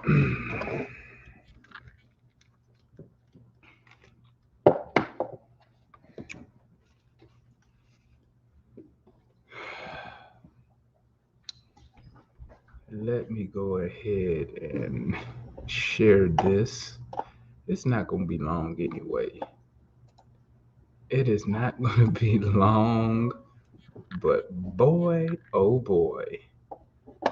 Let me go ahead and share this. It's not going to be long anyway. It is not going to be long, but boy, oh boy,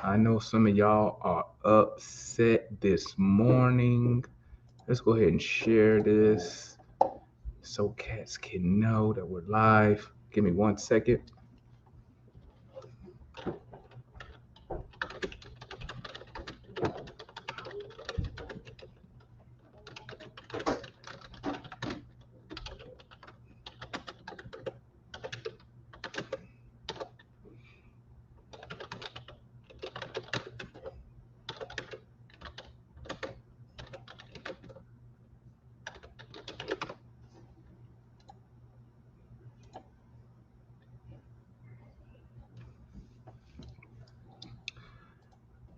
I know some of y'all are upset this morning. Let's go ahead and share this so cats can know that we're live. Give me 1 second.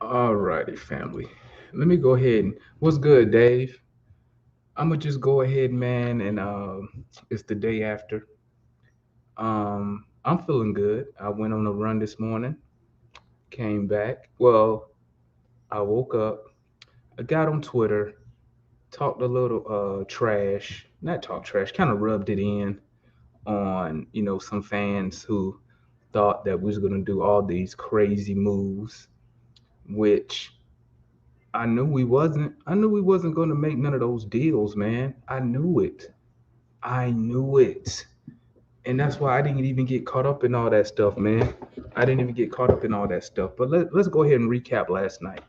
Alrighty, family. Let me go ahead and what's good, Dave? I'm gonna just go ahead, man, and it's the day after. I'm feeling good. I went on a run this morning, came back. Well, I woke up, I got on Twitter, talked a little trash, not talk trash, kind of rubbed it in on some fans who thought that we was gonna do all these crazy moves, which I knew we wasn't gonna make none of those deals, man. I knew it. I knew it. And that's why I didn't even get caught up in all that stuff, man. I didn't even get caught up in all that stuff. But let's go ahead and recap last night.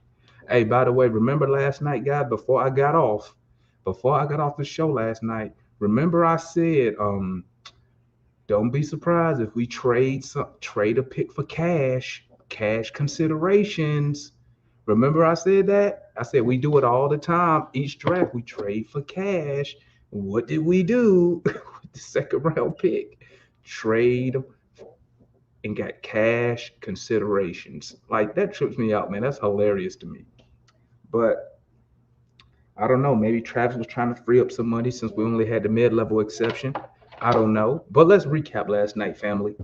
Hey, by the way, remember last night, guys, before I got off the show last night, remember I said, don't be surprised if we trade a pick for cash considerations. Remember I said that? I said we do it all the time. Each draft we trade for cash. What did we do with the second round pick? Trade and got cash considerations. Like that trips me out, man. That's hilarious to me. But I don't know. Maybe Travis was trying to free up some money since we only had the mid-level exception. I don't know. But let's recap last night, family.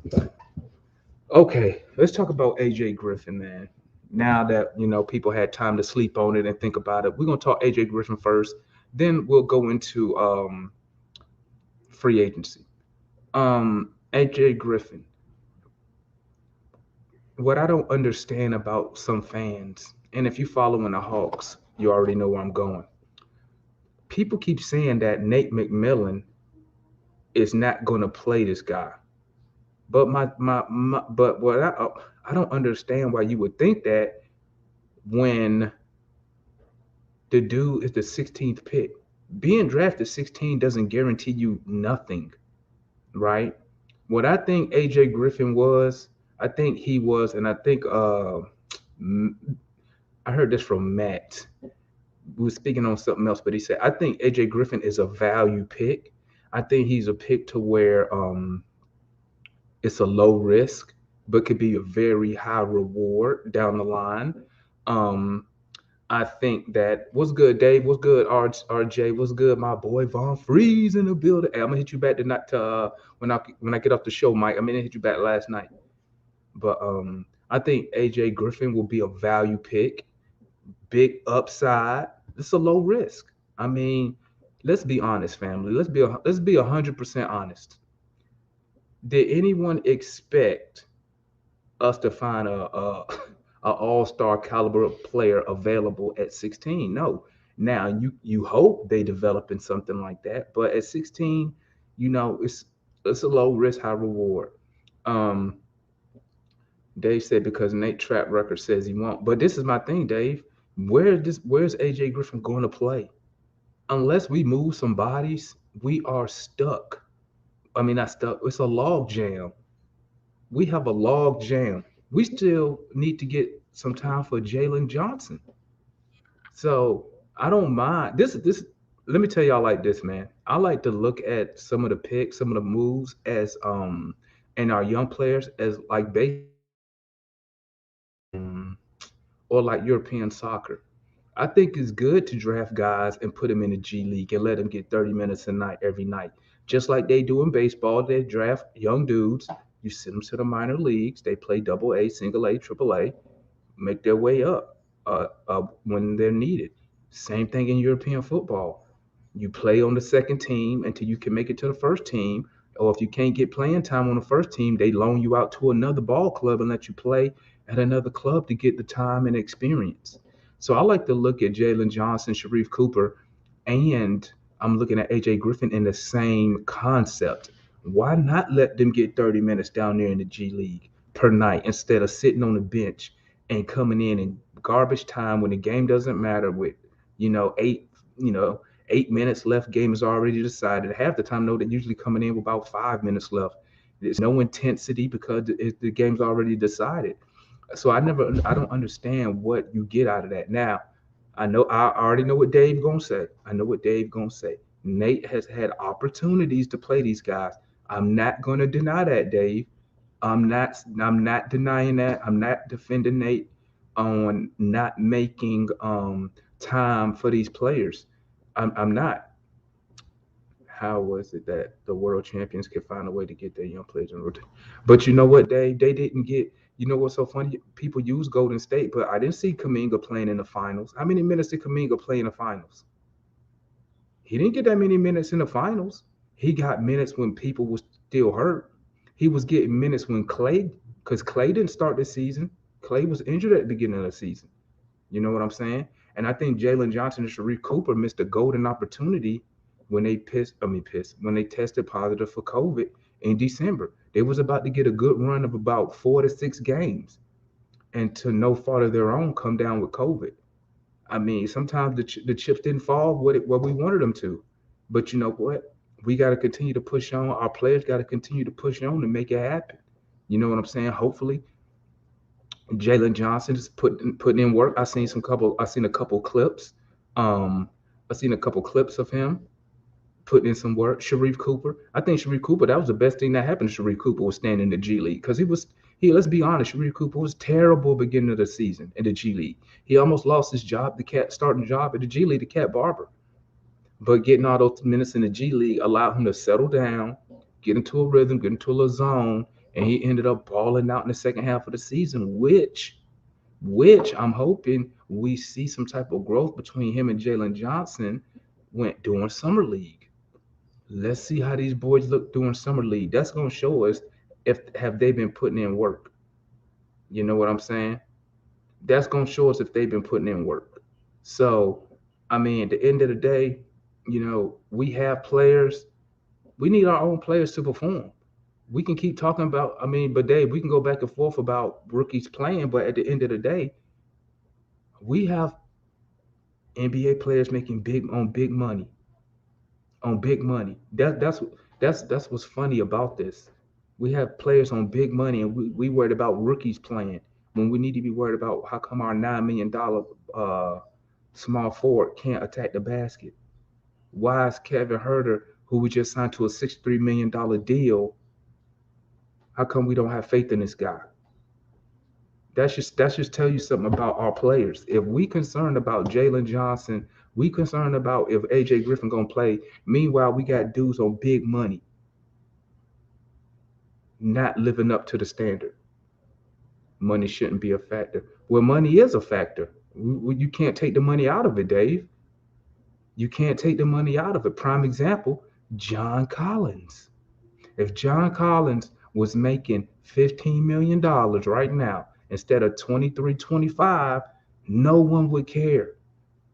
Okay, let's talk about AJ Griffin, man. Now that people had time to sleep on it and think about it, we're gonna talk AJ Griffin first. Then we'll go into free agency. AJ Griffin. What I don't understand about some fans, and if you following the Hawks, you already know where I'm going. People keep saying that Nate McMillan is not going to play this guy, but but what I don't understand why you would think that when the dude is the 16th pick. Being drafted 16 doesn't guarantee you nothing, right? What I think AJ Griffin was, I think he was, and I think I heard this from Matt. We was speaking on something else, but he said I think AJ Griffin is a value pick. I think he's a pick to where it's a low risk, but could be a very high reward down the line. Um, I think that what's good, Dave. What's good, RJ? What's good, my boy Von Freeze in the building. Hey, I'm gonna hit you back tonight to when I get off the show, Mike. I'm gonna hit you back last night. But I think AJ Griffin will be a value pick, big upside. It's a low risk. I mean, let's be honest, family. Let's be 100% honest. Did anyone expect us to find a all-star caliber player available at 16? No. Now you hope they develop in something like that, but at 16, it's a low risk, high reward. Um, Dave said because Nate track record says he won't. But this is my thing, Dave. Where's AJ Griffin going to play? Unless we move some bodies, we are stuck. I mean, not stuck. It's a log jam. We have a log jam. We still need to get some time for Jalen Johnson. So I don't mind this. Let me tell y'all like this, man. I like to look at some of the picks, some of the moves as and our young players as like baseball or like European soccer. I think it's good to draft guys and put them in the G League and let them get 30 minutes a night every night. Just like they do in baseball, they draft young dudes. You send them to the minor leagues. They play double A, single A, triple A, make their way up when they're needed. Same thing in European football. You play on the second team until you can make it to the first team. Or if you can't get playing time on the first team, they loan you out to another ball club and let you play at another club to get the time and experience. So I like to look at Jalen Johnson, Sharif Cooper, and I'm looking at AJ Griffin in the same concept. Why not let them get 30 minutes down there in the G League per night instead of sitting on the bench and coming in garbage time when the game doesn't matter with, you know, you know, 8 minutes left, game is already decided. Half the time, though, they're usually coming in with about 5 minutes left. There's no intensity because the game's already decided. So I don't understand what you get out of that. Now, I already know what Dave gonna say. I know what Dave gonna say. Nate has had opportunities to play these guys. I'm not gonna deny that, Dave. I'm not denying that. I'm not defending Nate on not making time for these players. I'm not. How was it that the world champions could find a way to get their young players in rotation? But you know what, Dave? They didn't get. You know what's so funny? People use Golden State, but I didn't see Kaminga playing in the finals. How many minutes did Kaminga play in the finals? He didn't get that many minutes in the finals. He got minutes when people was still hurt. He was getting minutes when Clay, because Clay didn't start the season. Clay was injured at the beginning of the season. You know what I'm saying? And I think Jalen Johnson and Sharif Cooper missed a golden opportunity when they when they tested positive for COVID in December. They was about to get a good run of about 4 to 6 games, and to no fault of their own, come down with COVID. I mean, sometimes the chips didn't fall what we wanted them to, but you know what? We got to continue to push on. Our players got to continue to push on to make it happen. You know what I'm saying? Hopefully, Jalen Johnson is putting in work. I seen a couple clips. Um, I seen a couple clips of him putting in some work. Sharif Cooper. I think Sharif Cooper, that was the best thing that happened to Sharif Cooper, was staying in the G League, because let's be honest, Sharif Cooper was terrible beginning of the season in the G League. He almost lost his job, the cat starting job at the G League to Cat Barber. But getting all those minutes in the G League allowed him to settle down, get into a rhythm, get into a zone, and he ended up balling out in the second half of the season, which I'm hoping we see some type of growth between him and Jalen Johnson went during summer league. Let's see how these boys look during summer league. That's gonna show us if have they been putting in work. You know what I'm saying? That's gonna show us if they've been putting in work. So, I mean, at the end of the day, we have players. We need our own players to perform. We can keep talking about, I mean, but Dave, we can go back and forth about rookies playing, but at the end of the day, we have NBA players making big money on big money. That's what's funny about this. We have players on big money, and we worried about rookies playing when we need to be worried about how come our $9 million small forward can't attack the basket. Why is Kevin Herter, who we just signed to a $63 million deal, how come we don't have faith in this guy? That's just tell you something about our players. If we concerned about Jalen Johnson, we concerned about if AJ Griffin gonna play. Meanwhile, we got dudes on big money not living up to the standard. Money shouldn't be a factor. Well, money is a factor. You can't take the money out of it, Dave. You can't take the money out of it. Prime example, John Collins. If John Collins was making $15 million right now instead of 23, 25, no one would care.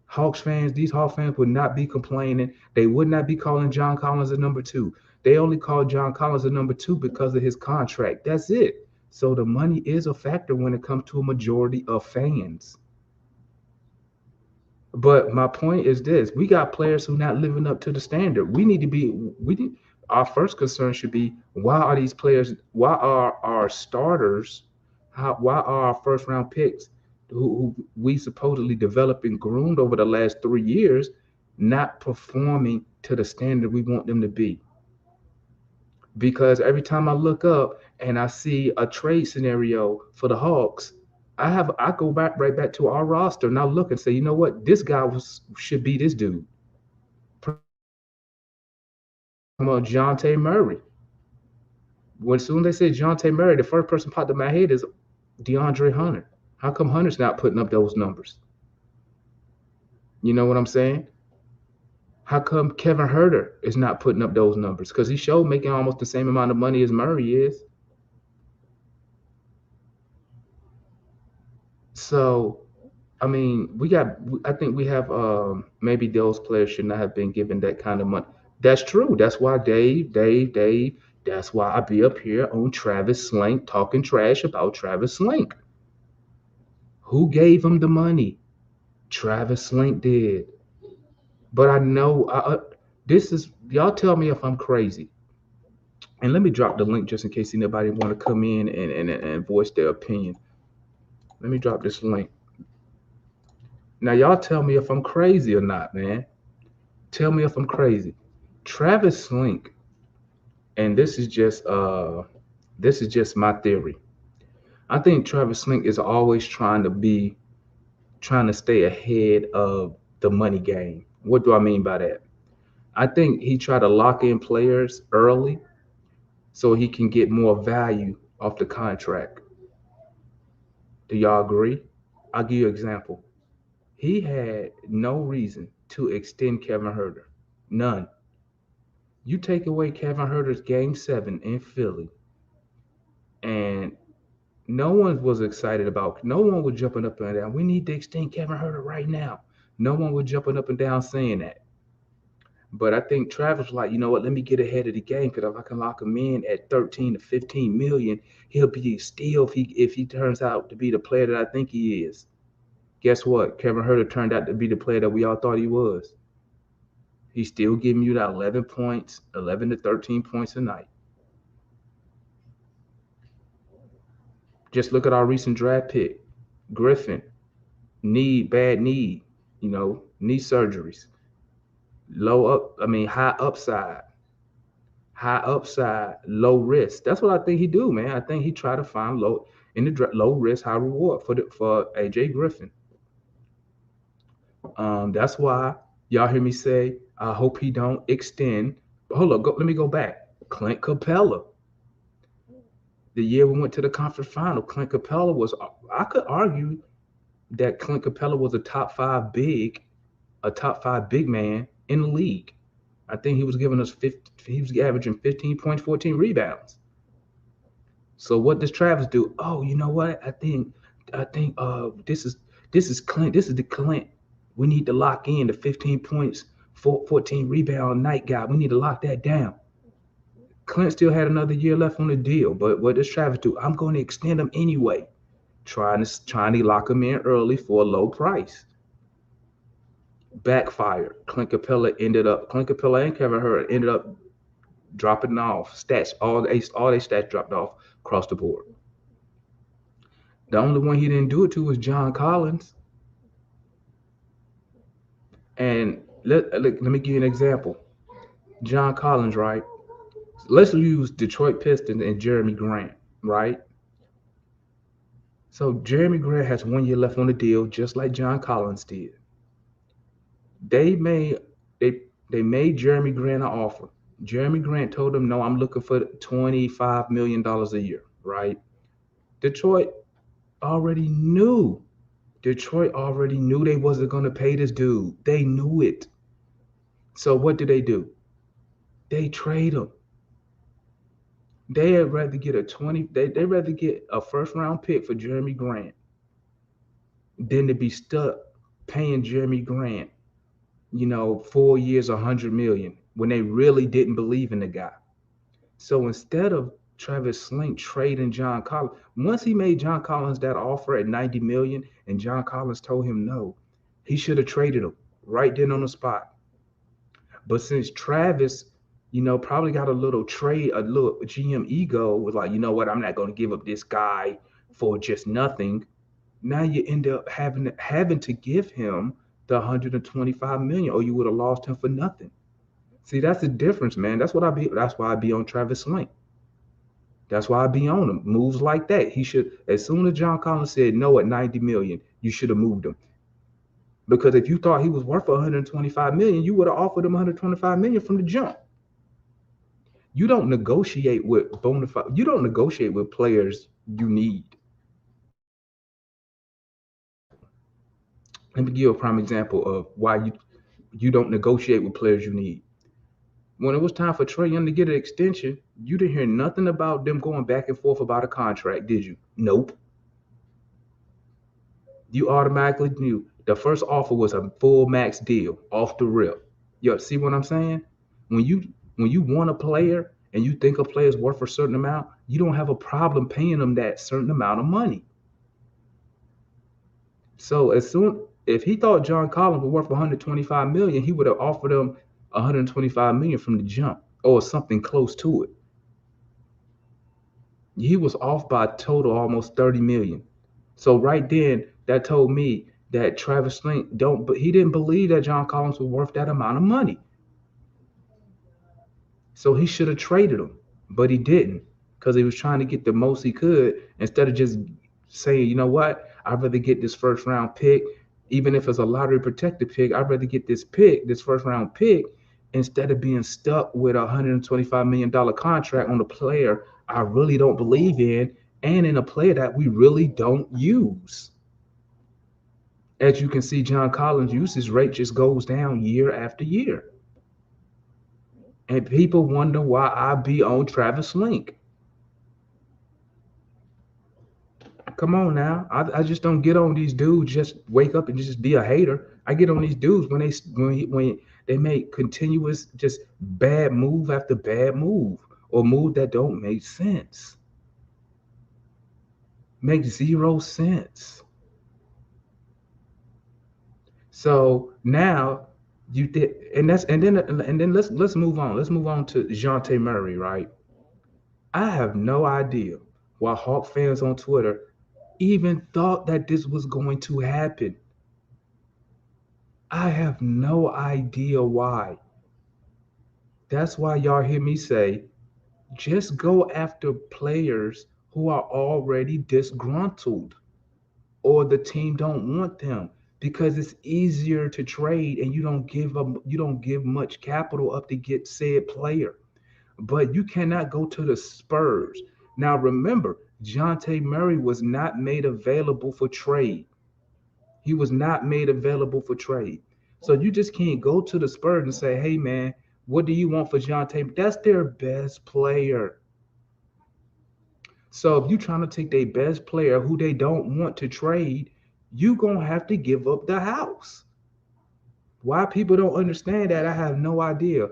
These Hawks fans would not be complaining. They would not be calling John Collins a number two. They only call John Collins a number two because of his contract. That's it. So the money is a factor when it comes to a majority of fans. But my point is this: we got players who not living up to the standard. Our first concern should be, why are our starters, why are our first round picks who we supposedly developed and groomed over the last 3 years not performing to the standard we want them to be? Because every time I look up and I see a trade scenario for the Hawks, I go back right back to our roster and I look and say, you know what, this guy should be this dude. About Jonte Murray. When soon they say Jonte Murray, the first person popped in my head is DeAndre Hunter. How come Hunter's not putting up those numbers? You know what I'm saying? How come Kevin Herter is not putting up those numbers? Because he showed making almost the same amount of money as Murray is. So, I mean, I think we have, maybe those players should not have been given that kind of money. That's true. That's why Dave, that's why I be up here on Travis Schlenk talking trash about Travis Schlenk. Who gave him the money? Travis Schlenk did. But I know this is, y'all tell me if I'm crazy. And let me drop the link just in case anybody want to come in and voice their opinion. Let me drop this link. Now y'all tell me if I'm crazy or not, man. Tell me if I'm crazy. Travis Schlenk, and this is just my theory. I think Travis Schlenk is always trying to stay ahead of the money game. What do I mean by that? I think he tried to lock in players early so he can get more value off the contract. Do y'all agree? I'll give you an example. He had no reason to extend Kevin Herter. None. You take away Kevin Herter's game 7 in Philly, and no one was jumping up and down. We need to extend Kevin Herter right now. No one was jumping up and down saying that. But I think Travis was like, you know what, let me get ahead of the game because if I can lock him in at 13 to 15 million, he'll be a steal if he turns out to be the player that I think he is. Guess what? Kevin Herter turned out to be the player that we all thought he was. He's still giving you that 11 points, 11 to 13 points a night. Just look at our recent draft pick. Griffin, bad knee, knee surgeries. High upside, low risk. That's what I think he do, man. I think he try to find low risk, high reward for AJ Griffin. That's why y'all hear me say, I hope he don't extend. Hold up, let me go back. Clint Capella. The year we went to the conference final, Clint Capella I could argue that Clint Capella was a top five big man in the league. I think he was he was averaging 15 points, 14 rebounds. So what does Travis do? Oh, you know what? I think this is Clint. This is the Clint. We need to lock in the 15 points, 14 rebound night guy. We need to lock that down. Clint still had another year left on the deal, but what does Travis do? I'm going to extend him anyway, trying to lock him in early for a low price. Backfired. Clint Capella and Kevin Herter ended up dropping off stats. All their stats dropped off across the board. The only one he didn't do it to was John Collins. And let me give you an example. John Collins, right? Let's use Detroit Pistons and Jeremy Grant, right? So Jeremy Grant has 1 year left on the deal, just like John Collins did. They made Jeremy Grant an offer. Jeremy Grant told them, no, I'm looking for $25 million a year, right? Detroit already knew they wasn't going to pay this dude. They knew it. So what do? They trade him. They'd rather get they'd rather get a first round pick for Jeremy Grant than to be stuck paying Jeremy Grant, 4 years, $100 million when they really didn't believe in the guy. So instead of Travis Schlenk trading John Collins, once he made John Collins that offer at $90 million and John Collins told him no, he should have traded him right then on the spot. But since Travis, probably got a little GM ego, was like, you know what, I'm not going to give up this guy for just nothing. Now you end up having to give him the $125 million, or you would have lost him for nothing. See, that's the difference, man. That's why I be on Travis Schlenk. That's why I be on him. Moves like that. He should, as soon as John Collins said no at 90 million, you should have moved him. Because if you thought he was worth 125 million, you would have offered him 125 million from the jump. You don't negotiate with bona fide. You don't negotiate with players you need. Let me give you a prime example of why you don't negotiate with players you need. When it was time for Trae Young to get an extension, you didn't hear nothing about them going back and forth about a contract, did you? Nope. You automatically knew the first offer was a full max deal off the rip. Yo, see what I'm saying? When you when you want a player and you think a player is worth a certain amount, you don't have a problem paying them that certain amount of money. So as soon if he thought John Collins was worth 125 million, he would have offered him 125 million from the jump or something close to it. He was off by a total almost 30 million. So right then, that told me that Travis Schlenk but he didn't believe that John Collins was worth that amount of money. So he should have traded him, but he didn't because he was trying to get the most he could instead of just saying, you know what, I'd rather get this first round pick, even if it's a lottery protected pick. I'd rather get this pick, this first round pick, instead of being stuck with $125 million contract on a player I really don't believe in and in a player that we really don't use. As you can see, John Collins' usage rate just goes down year after year. And people wonder why I be on Travis Schlenk. Come on now. I just don't get on these dudes just wake up and just be a hater. I get on these dudes when they make continuous just bad move after bad move or move that don't make sense. Makes zero sense. So now you did, and then let's move on. Let's move on to Dejounte Murray, right? I have no idea why Hawk fans on Twitter even thought that this was going to happen. I have no idea why. That's why y'all hear me say, just go after players who are already disgruntled or the team don't want them because it's easier to trade and you don't give much capital up to get said player. But you cannot go to the Spurs. Now remember, Dejounte Murray was not made available for trade. He was not made available for trade. So you just can't go to the Spurs and say, hey man, what do you want for Dejounte? That's their best player. So if you're trying to take their best player who they don't want to trade, you're going to have to give up the house. Why people don't understand that, I have no idea.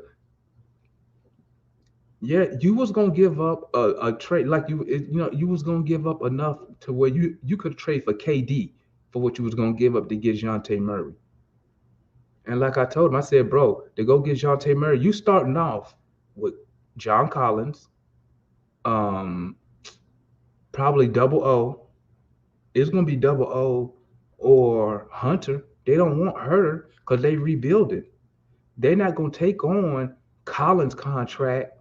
Yeah, you was gonna give up a trade like you was gonna give up enough to where you could trade for KD for what you was gonna give up to get Dejounte Murray. And like I told him, I said, bro, to go get Dejounte Murray, you starting off with John Collins, um, probably double O. It's gonna be double O or Hunter. They don't want Herter because they rebuilding. They're not gonna take on Collins' contract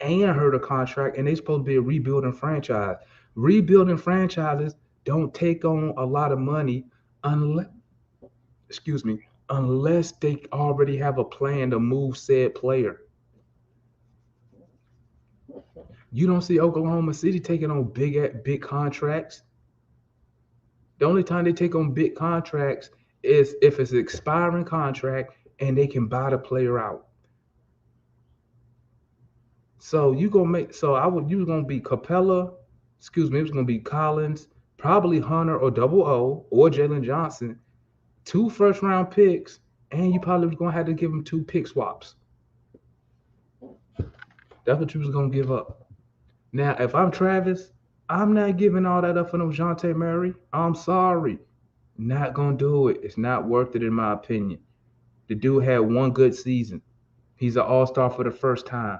and Herter contract, and they're supposed to be a rebuilding franchise. Rebuilding franchises don't take on a lot of money unless, excuse me, unless they already have a plan to move said player. You don't see Oklahoma City taking on big contracts. The only time they take on big contracts is if it's an expiring contract and they can buy the player out. So you gonna make you was gonna be Capella, excuse me, it was gonna be Collins, probably Hunter or Double O or Jalen Johnson, 2 first round picks, and you probably was gonna have to give them 2 pick swaps. That's what you was gonna give up. Now, if I'm Travis, I'm not giving all that up for no Dejounte Murray. I'm sorry. Not gonna do it. It's not worth it in my opinion. The dude had one good season. He's an all-star for the first time.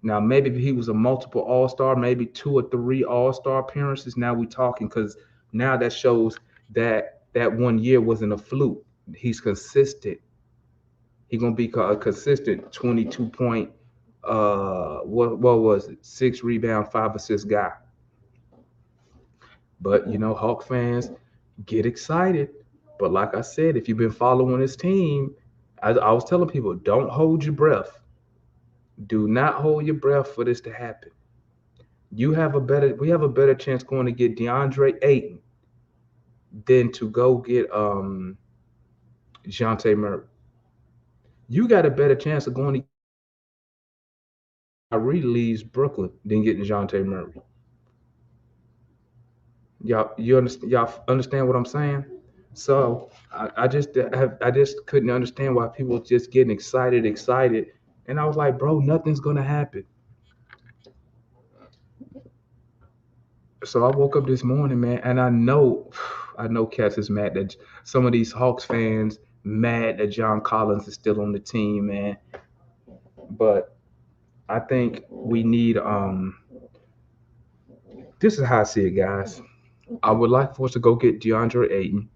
Now, maybe if he was a multiple all-star, maybe 2 or 3 all-star appearances, now we talking because now that shows that 1 year wasn't a fluke. He's consistent. He's gonna be a consistent 22 point what was it? 6 rebound, 5 assist guy. But Hawk fans get excited. But like I said, if you've been following this team, I was telling people, don't hold your breath. Do not hold your breath for this to happen. We have a better chance going to get DeAndre Ayton than to go get Dejounte Murray. You got a better chance of going to Kyrie leaves Brooklyn than getting Dejounte Murray. Y'all understand what I'm saying? So I just couldn't understand why people just getting excited, and I was like, bro, nothing's gonna happen. So I woke up this morning, man, and I know Cass is mad that some of these Hawks fans mad that John Collins is still on the team, man. But I think we need this is how I see it, guys. I would like for us to go get DeAndre Ayton.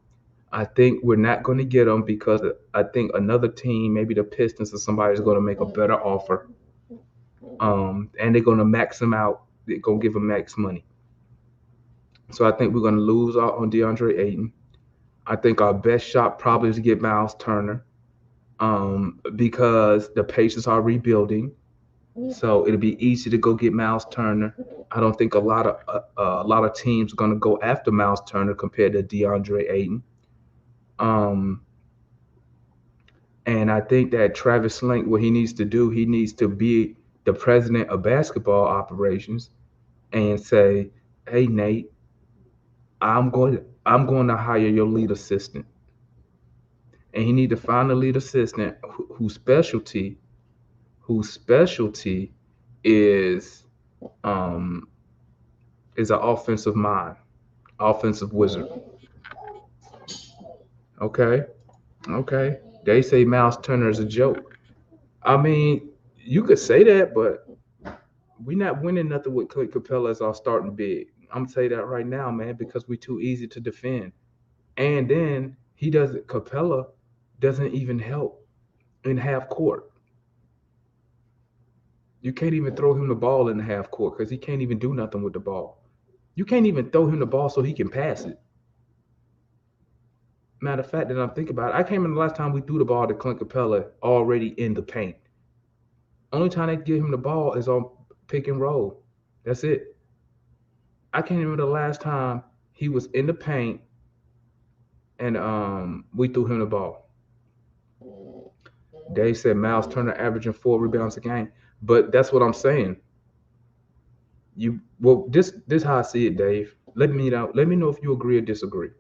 I think we're not going to get him because I think another team, maybe the Pistons or somebody, is going to make a better offer. And they're going to max him out. They're going to give him max money. So I think we're going to lose out on DeAndre Ayton. I think our best shot probably is to get Miles Turner because the Pacers are rebuilding. So it'll be easy to go get Miles Turner. I don't think a lot of teams are going to go after Miles Turner compared to DeAndre Ayton. And I think that Travis Schlenk, what he needs to do, he needs to be the president of basketball operations and say, "Hey Nate, I'm going to hire your lead assistant." And he need to find a lead assistant whose specialty is an offensive mind, offensive wizard. Okay. Okay. They say Miles Turner is a joke. I mean, you could say that, but we're not winning nothing with Clint Capella as our starting big. I'm gonna say that right now, man, because we're too easy to defend. And then Capella doesn't even help in half court. You can't even throw him the ball in the half court because he can't even do nothing with the ball. You can't even throw him the ball so he can pass it. Matter of fact, that I'm thinking about it, I can't remember the last time we threw the ball to Clint Capella already in the paint. Only time they give him the ball is on pick and roll. That's it. I can't remember the last time he was in the paint and we threw him the ball. Dave said Miles Turner averaging 4 rebounds a game, but that's what I'm saying. This how I see it, Dave. Let me know if you agree or disagree.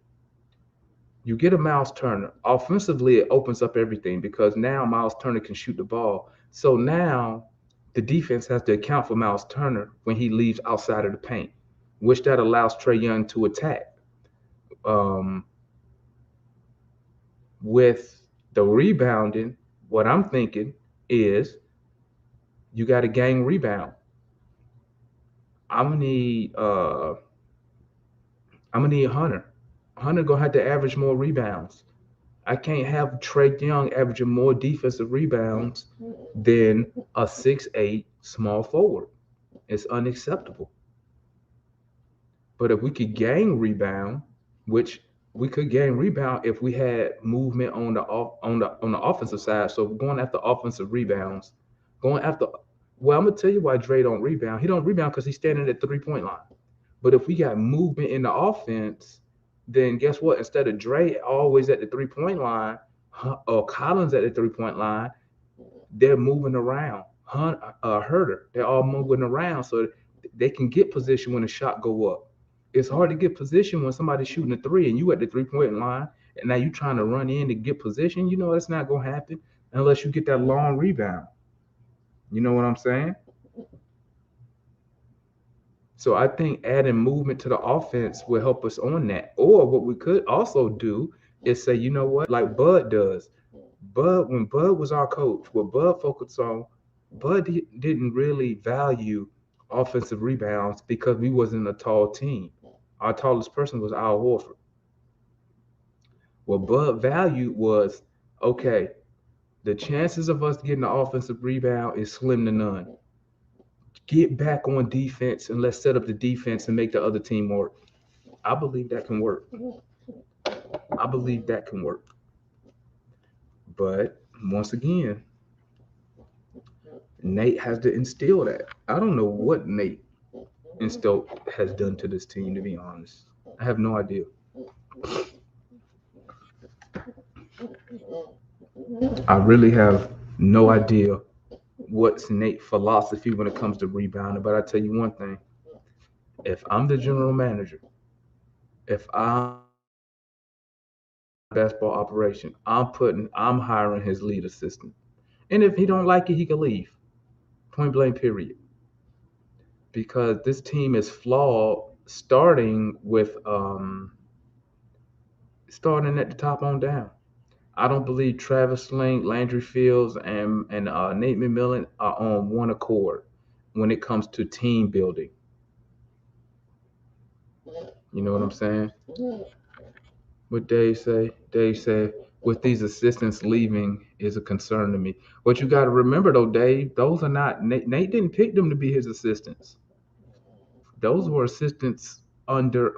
You get a Miles Turner. Offensively, it opens up everything because now Miles Turner can shoot the ball. So now the defense has to account for Miles Turner when he leaves outside of the paint, which that allows Trae Young to attack. With the rebounding, what I'm thinking is you got to gang rebound. I'm gonna need Hunter. Hunter gonna have to average more rebounds. I can't have Trae Young averaging more defensive rebounds than a 6'8" small forward. It's unacceptable. But if we could gang rebound, which we could gang rebound if we had movement on the offensive side. So going after offensive rebounds, going after well, I'm gonna tell you why Dre don't rebound. He don't rebound because he's standing at the 3-point line. But if we got movement in the offense, then guess what? Instead of Dre always at the 3-point line or Collins at the 3-point line, they're moving around. Herder, they're all moving around so they can get position when the shot go up. It's hard to get position when somebody's shooting a 3 and you at the 3-point line, and now you trying to run in to get position. You know that's not gonna happen unless you get that long rebound. You know what I'm saying? So I think adding movement to the offense will help us on that. Or what we could also do is say, you know what, like Bud does. When Bud was our coach, what Bud focused on, Bud didn't really value offensive rebounds because we wasn't a tall team. Our tallest person was Al Horford. What Bud valued was, okay, the chances of us getting the offensive rebound is slim to none. Get back on defense and let's set up the defense and make the other team work. I believe that can work. I believe that can work. But once again, Nate has to instill that. I don't know what Nate instilled has done to this team, to be honest. I have no idea. I really have no idea what's Nate's philosophy when it comes to rebounding. But I tell you one thing: if I'm the general manager, if I'm basketball operation, I'm hiring his lead assistant. And if he don't like it, he can leave. Point blank, period. Because this team is flawed, starting at the top on down. I don't believe Travis Schlenk, Landry Fields, and Nate McMillan are on one accord when it comes to team building. You know what I'm saying? What Dave say? Dave said, with these assistants leaving is a concern to me. What you got to remember though, Dave, those are not Nate didn't pick them to be his assistants. Those were assistants under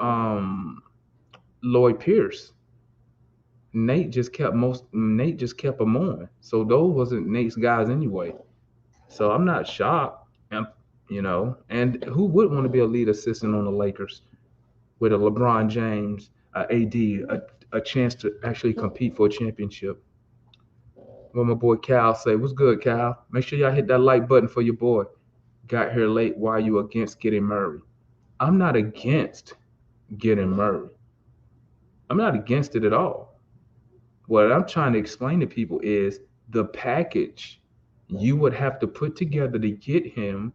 Lloyd Pierce. Nate just kept them on. So those wasn't Nate's guys anyway. So I'm not shocked. And who would want to be a lead assistant on the Lakers with a LeBron James, AD, a chance to actually compete for a championship? What my boy Cal say? What's good, Cal? Make sure y'all hit that like button for your boy. Got here late. Why are you against getting Murray? I'm not against getting Murray. I'm not against it at all. What I'm trying to explain to people is the package you would have to put together to get him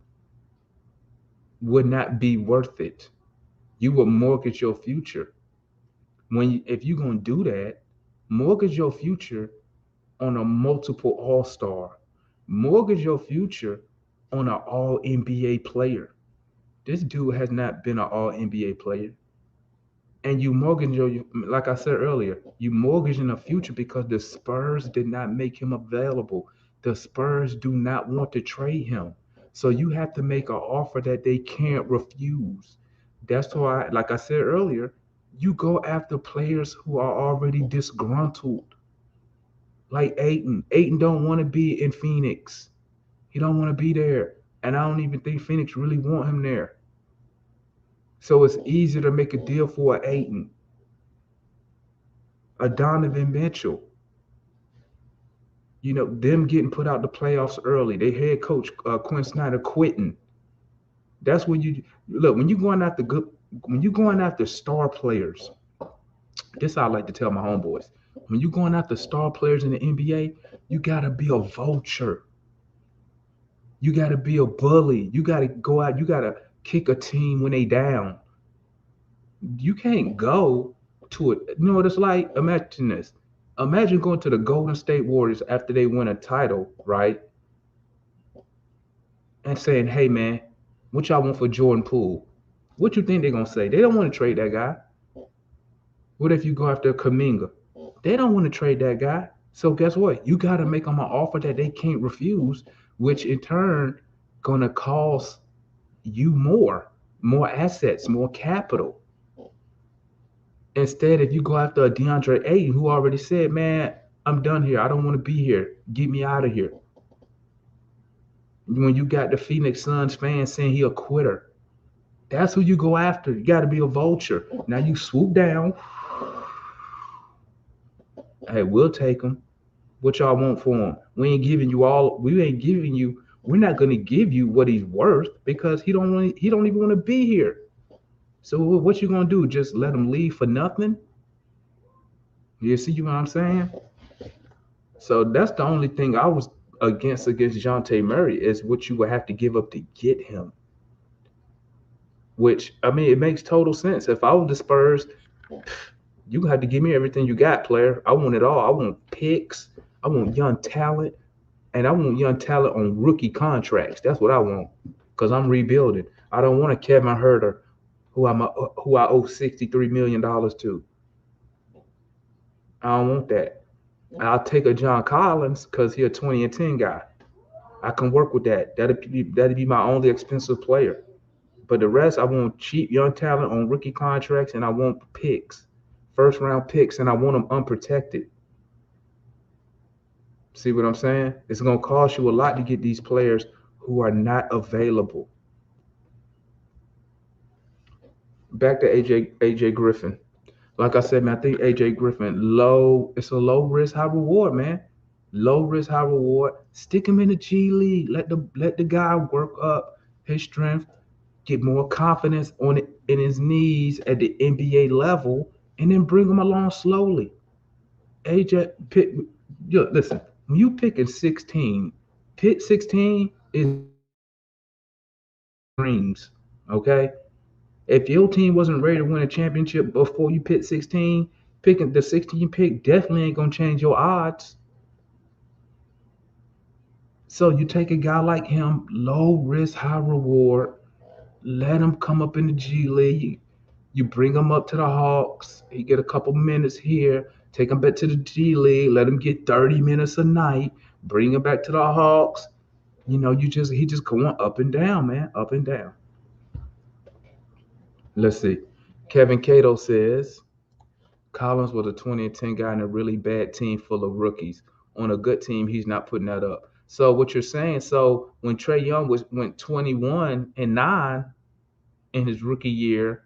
would not be worth it. You would mortgage your future. If you're gonna do that, mortgage your future on a multiple all-star. Mortgage your future on an all NBA player. This dude has not been an all NBA player. And you mortgage your, like I said earlier, you mortgaging a future because the Spurs did not make him available. The Spurs do not want to trade him. So you have to make an offer that they can't refuse. That's why, like I said earlier, you go after players who are already disgruntled. Like Ayton. Ayton don't want to be in Phoenix. He don't want to be there. And I don't even think Phoenix really want him there. So it's easier to make a deal for an Ayton, a Donovan Mitchell. Them getting put out the playoffs early. Their head coach Quinn Snyder quitting. That's when you look when you're going after star players. This I like to tell my homeboys. When you're going after star players in the NBA, you gotta be a vulture. You gotta be a bully. You gotta go out. You gotta kick a team when they down. You can't go to it. You know what it's like? Imagine this. Imagine going to the Golden State Warriors after they win a title, right? And saying, hey man, what y'all want for Jordan Poole? What you think they're gonna say? They don't want to trade that guy. What if you go after Kaminga? They don't want to trade that guy. So guess what? You gotta make them an offer that they can't refuse, which in turn gonna cost you more assets, more capital. Instead, if you go after a DeAndre Ayton, who already said, man, I'm done here. I don't want to be here. Get me out of here. When you got the Phoenix Suns fans saying he a quitter, that's who you go after. You got to be a vulture. Now you swoop down. Hey, we'll take him. What y'all want for him? We ain't giving you. We're not going to give you what he's worth because he don't even want to be here. So what you gonna do? Just let him leave for nothing? You see what I'm saying? So that's the only thing I was against Dejounte Murray is what you would have to give up to get him. Which I mean, it makes total sense. If I was the Spurs, you have to give me everything you got, player. I want it all. I want picks. I want young talent, and I want young talent on rookie contracts. That's what I want because I'm rebuilding. I don't want a Kevin Huerter who I owe $63 million to. I don't want that. I'll take a John Collins because he's a 20 and 10 guy. I can work with that. That'd be my only expensive player. But the rest, I want cheap young talent on rookie contracts, and I want picks, first round picks, and I want them unprotected. See what I'm saying? It's gonna cost you a lot to get these players who are not available. Back to AJ Griffin. Like I said, man, I think AJ Griffin low. It's a low risk, high reward, man. Low risk, high reward. Stick him in the G League. Let the guy work up his strength, get more confidence on it in his knees at the NBA level, and then bring him along slowly. AJ, pick. Yo, listen. When you picking 16, pick 16 is dreams. Okay, if your team wasn't ready to win a championship before you pick 16, picking the 16 pick definitely ain't gonna change your odds. So you take a guy like him, low risk, high reward, let him come up in the G League. You bring him up to the Hawks. He get a couple minutes here. Take him back to the G League. Let him get 30 minutes a night. Bring him back to the Hawks. He just going up and down, man, up and down. Let's see. Kevin Cato says Collins was a 2010 guy in a really bad team full of rookies. On a good team, he's not putting that up. So what you're saying? So when Trey Young went 21-9 in his rookie year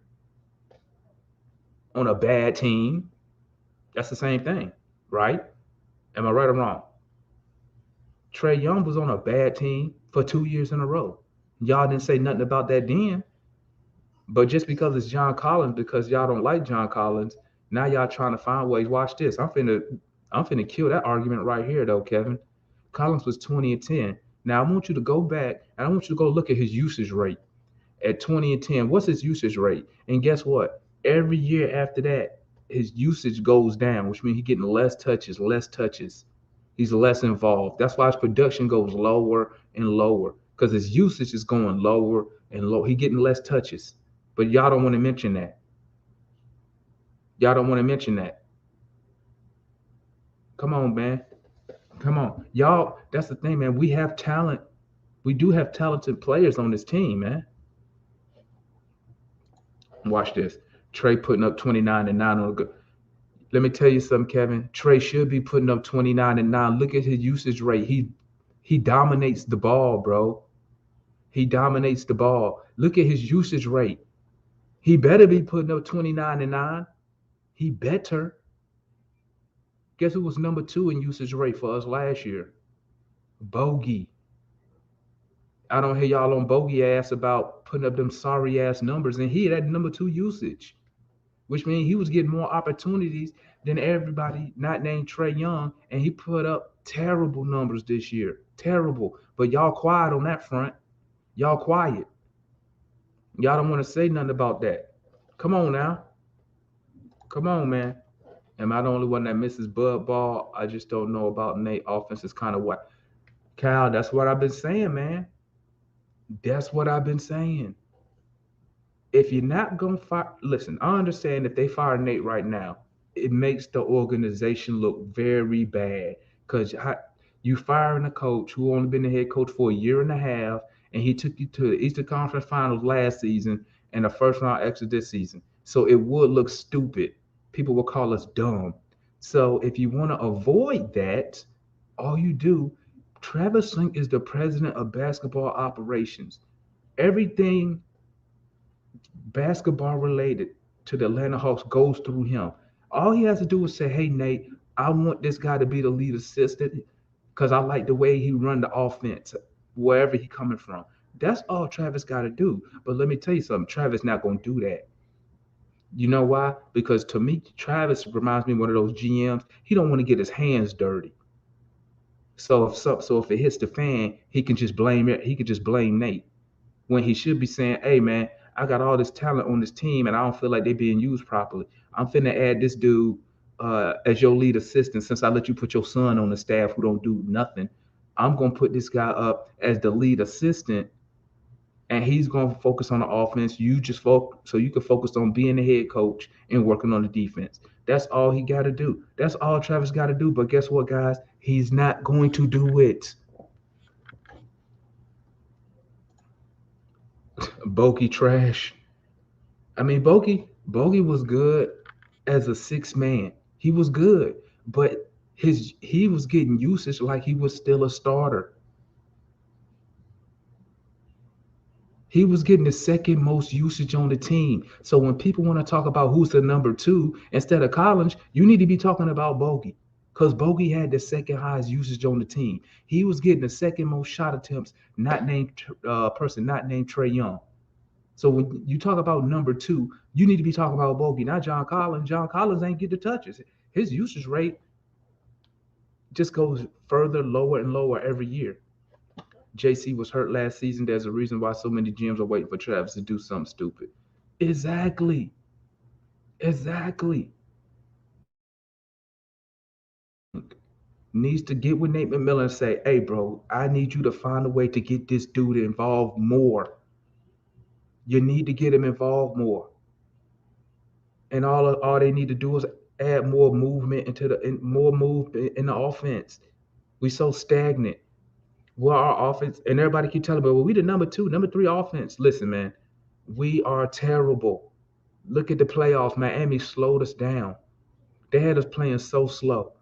on a bad team, that's the same thing, right? Am I right or wrong? Trey Young was on a bad team for 2 years in a row. Y'all didn't say nothing about that then. But just because it's John Collins, because y'all don't like John Collins, now y'all trying to find ways. Watch this. I'm finna kill that argument right here, though, Kevin. Collins was 20-10. Now I want you to go back and I want you to go look at his usage rate at 20-10. What's his usage rate? And guess what? Every year after that, his usage goes down, which means he's getting less touches, less touches. He's less involved. That's why his production goes lower and lower because his usage is going lower and lower. He's getting less touches. But y'all don't want to mention that. Y'all don't want to mention that. Come on, man. Come on. Y'all, that's the thing, man. We have talent. We do have talented players on this team, man. Watch this. Trey putting up 29-9 on a good. Let me tell you something, Kevin. Trey should be putting up 29-9. Look at his usage rate. He dominates the ball, bro. He dominates the ball. Look at his usage rate. He better be putting up 29-9. He better. Guess who was number 2 in usage rate for us last year? Bogey. I don't hear y'all on Bogey ass about putting up them sorry ass numbers, and he had number 2 usage, which means he was getting more opportunities than everybody not named Trey Young, and he put up terrible numbers this year. Terrible. But y'all quiet on that front. Y'all quiet. Y'all don't want to say nothing about that. Come on now. Come on, man. Am I the only one that misses Bud Ball? I just don't know about Nate. Offense is kind of what. Cal, that's what I've been saying, man. That's what I've been saying. If you're not going to fire, listen, I understand if they fire Nate right now, it makes the organization look very bad because you firing a coach who only been the head coach for a year and a half, and he took you to the Eastern Conference Finals last season and a first round exit this season. So it would look stupid. People will call us dumb. So if you want to avoid that, all you do, Travis Schlenk is the president of basketball operations. Everything basketball related to the Atlanta Hawks goes through him. All he has to do is say, "Hey Nate, I want this guy to be the lead assistant because I like the way he run the offense wherever he coming from." That's all Travis got to do. But let me tell you something, Travis not gonna do that. You know why? Because to me, Travis reminds me of one of those GMs. He don't want to get his hands dirty. So if it hits the fan, he can just blame it. He can just blame Nate when he should be saying, "Hey man, I got all this talent on this team and I don't feel like they're being used properly. I'm finna add this dude as your lead assistant since I let you put your son on the staff who don't do nothing. I'm gonna put this guy up as the lead assistant and he's gonna focus on the offense. You just focus so you can focus on being the head coach and working on the defense. That's all he got to do. That's all Travis got to do. But guess what, guys? He's not going to do it. Bogey trash. I mean, Bogey was good as a six man. He was good, but he was getting usage like he was still a starter. He was getting the second most usage on the team. So when people want to talk about who's the number two instead of Collins, you need to be talking about Bogey. Because Bogey had the second highest usage on the team. He was getting the second most shot attempts, not named person, not named Trey Young. So when you talk about number two, you need to be talking about Bogey, not John Collins. John Collins ain't get the touches. His usage rate just goes further lower and lower every year. JC was hurt last season. There's a reason why so many GMs are waiting for Travis to do something stupid. Exactly. Exactly. Needs to get with Nate McMillan and say, hey, bro, I need you to find a way to get this dude involved more. You need to get him involved more. And all they need to do is add more movement more move in the offense. We so stagnant. Well, our offense, and everybody keep telling me, well, we the number two, number three offense. Listen, man, we are terrible. Look at the playoffs. Miami slowed us down. They had us playing so slow.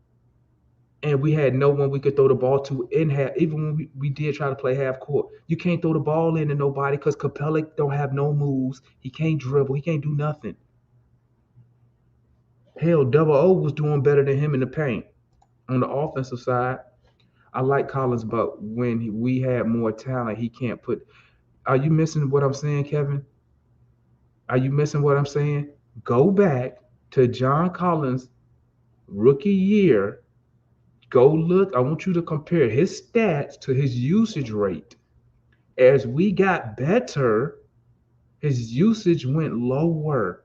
And we had no one we could throw the ball to in half. Even when we did try to play half court, you can't throw the ball into nobody because Capella don't have no moves. He can't dribble. He can't do nothing. Hell, Double O was doing better than him in the paint. On the offensive side, I like Collins, but when we had more talent, he can't put. Are you missing what I'm saying, Kevin? Are you missing what I'm saying? Go back to John Collins' rookie year. Go look. I want you to compare his stats to his usage rate. As we got better, his usage went lower.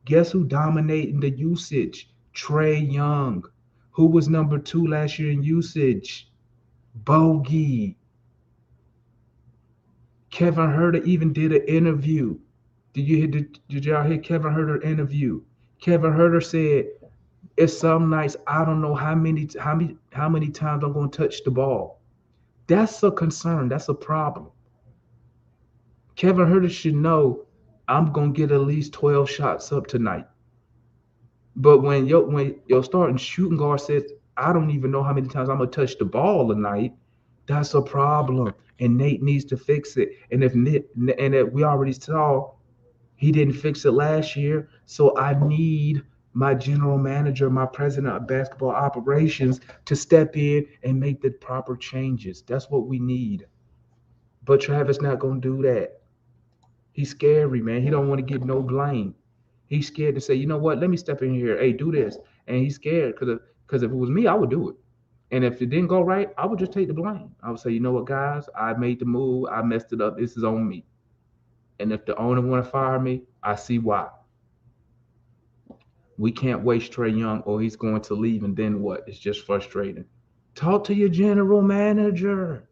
Guess who dominated the usage? Trey Young. Who was number two last year in usage? Bogey. Kevin Herter even did an interview. Did y'all hear Kevin Herter interview? Kevin Herter said, "It's some nights I don't know how many times I'm going to touch the ball." That's a concern. That's a problem. Kevin Herter should know I'm going to get at least 12 shots up tonight. But when your starting shooting guard says, I don't even know how many times I'm gonna touch the ball tonight, that's a problem. And Nate needs to fix it. And if we already saw he didn't fix it last year, so I need my general manager, my president of basketball operations to step in and make the proper changes. That's what we need. But Travis not gonna do that. He's scary, man. He don't want to get no blame. He's scared to say, you know what? Let me step in here. Hey, do this. And he's scared because if it was me, I would do it. And if it didn't go right, I would just take the blame. I would say, you know what, guys? I made the move. I messed it up. This is on me. And if the owner want to fire me, I see why. We can't waste Trey Young or he's going to leave. And then what? It's just frustrating. Talk to your general manager.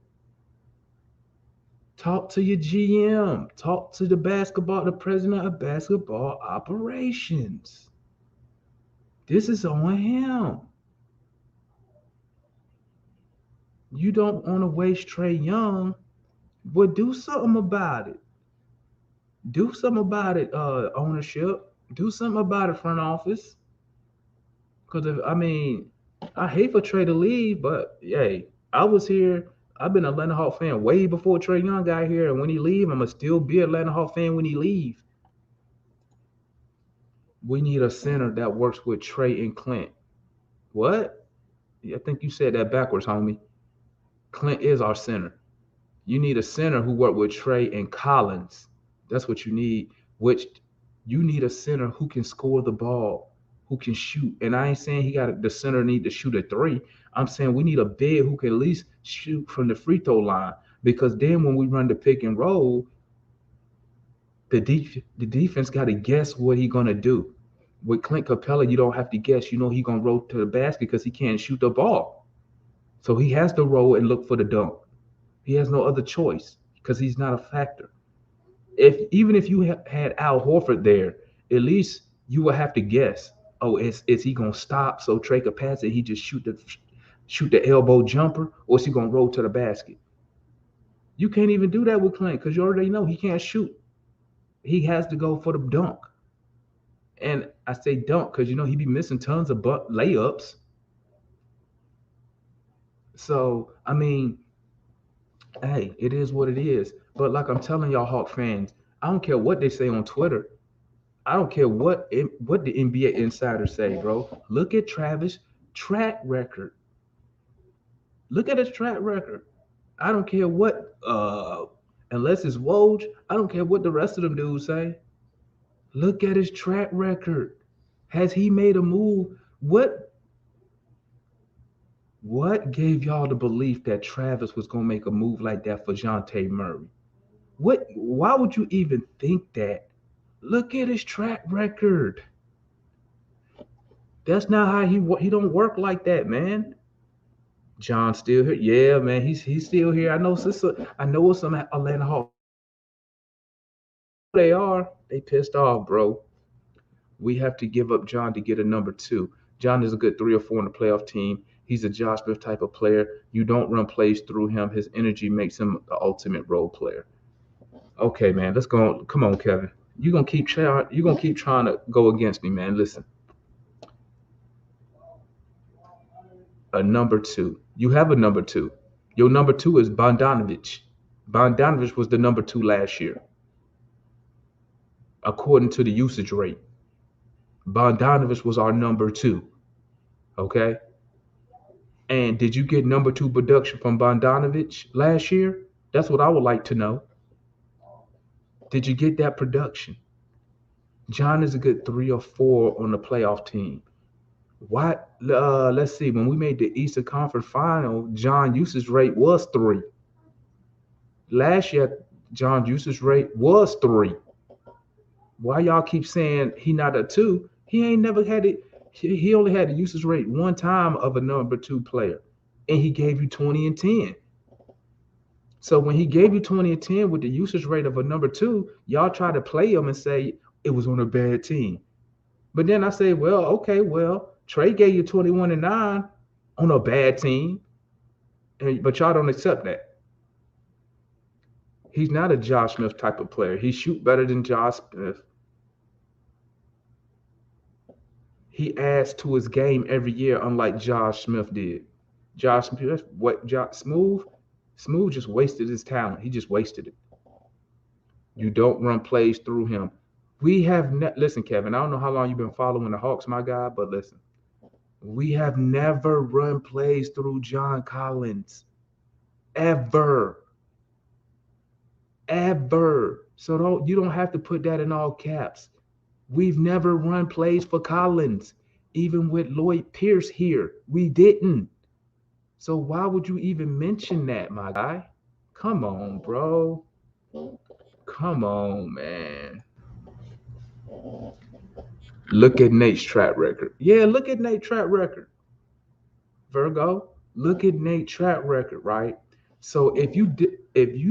Talk to your GM. Talk to the president of basketball operations. This is on him. You don't want to waste Trey Young, but do something about it. Do something about it, ownership. Do something about it, front office. Because I hate for Trey to leave, but hey, I was here. I've been an Atlanta Hawk fan way before Trey Young got here, and when he leave, I'm gonna still be an Atlanta Hawk fan when he leave. We need a center that works with Trey and Clint. What? I think you said that backwards, homie. Clint is our center. You need a center who work with Trey and Collins. That's what you need. Which you need a center who can score the ball, who can shoot. And I ain't saying the center need to shoot a three. I'm saying we need a big who can at least shoot from the free throw line. Because then when we run the pick and roll, the defense got to guess what he gonna do. With Clint Capella, you don't have to guess. You know he gonna roll to the basket because he can't shoot the ball. So he has to roll and look for the dunk. He has no other choice because he's not a factor. Even if you had Al Horford there, at least you would have to guess. Oh, is he gonna stop so Trey could pass it? He just shoot the elbow jumper, or is he gonna roll to the basket? You can't even do that with Schlenk because you already know he can't shoot. He has to go for the dunk. And I say dunk because he be missing tons of layups. So I mean, hey, it is what it is. But like I'm telling y'all, Hawk fans, I don't care what they say on Twitter. I don't care what the NBA insiders say, bro. Look at Travis' track record. Look at his track record. I don't care what unless it's Woj, I don't care what the rest of them dudes say. Look at his track record. Has he made a move? What gave y'all the belief that Travis was gonna make a move like that for Jonte Murray? Why would you even think that? Look at his track record. That's not how he don't work like that, man. John's still here. Yeah, man, he's still here. I know some Atlanta Hawks. They are. They pissed off, bro. We have to give up John to get a number two. John is a good 3 or 4 on the playoff team. He's a Josh Smith type of player. You don't run plays through him. His energy makes him the ultimate role player. Okay, man, let's go on. Come on, Kevin. You're gonna keep trying. You're gonna keep trying to go against me, man. Listen, a number two. You have a number two. Your number two is Bogdanovich. Bogdanovich was the number two last year, according to the usage rate. Bogdanovich was our number two. Okay. And did you get number two production from Bogdanovich last year? That's what I would like to know. Did you get that production? John is a good 3 or 4 on the playoff team. What? Let's see. When we made the Eastern Conference Final, John usage rate was 3. Last year, John's usage rate was 3. Why y'all keep saying he not a 2? He ain't never had it. He only had the usage rate one time of a number 2 player, and he gave you 20 and 10. So when he gave you 20 and 10 with the usage rate of a number 2, y'all try to play him and say it was on a bad team. But then I say, well, okay, well, Trey gave you 21 and 9 on a bad team, but y'all don't accept that. He's not a Josh Smith type of player. He shoot better than Josh Smith. He adds to his game every year, unlike Josh Smith did. Josh Smith, Smooth just wasted his talent. He just wasted it. You don't run plays through him. Listen, Kevin. I don't know how long you've been following the Hawks, my guy, but listen, we have never run plays through John Collins, ever. So you don't have to put that in all caps. We've never run plays for Collins, even with Lloyd Pierce here. We didn't. So why would you even mention that, my guy? Come on, bro. Come on, man. Look at Nate's track record. Yeah, look at Nate's track record. Virgo, look at Nate's track record, right? So if you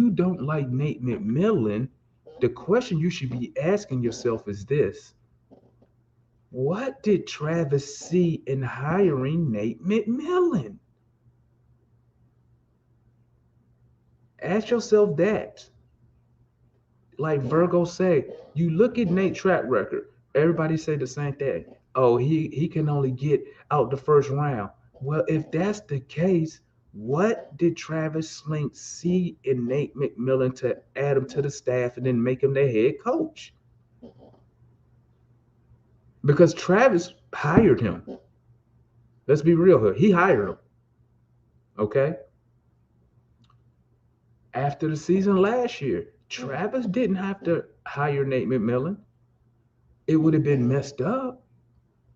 don't like Nate McMillan, the question you should be asking yourself is this: what did Travis see in hiring Nate McMillan? Ask yourself that. Like Virgo said, you look at Nate's track record. Everybody say the same thing. Oh, he can only get out the first round. Well, if that's the case, what did Travis Schlenk see in Nate McMillan to add him to the staff and then make him their head coach? Because Travis hired him. Let's be real here. He hired him. Okay? After the season last year, Travis didn't have to hire Nate McMillan. It would have been messed up,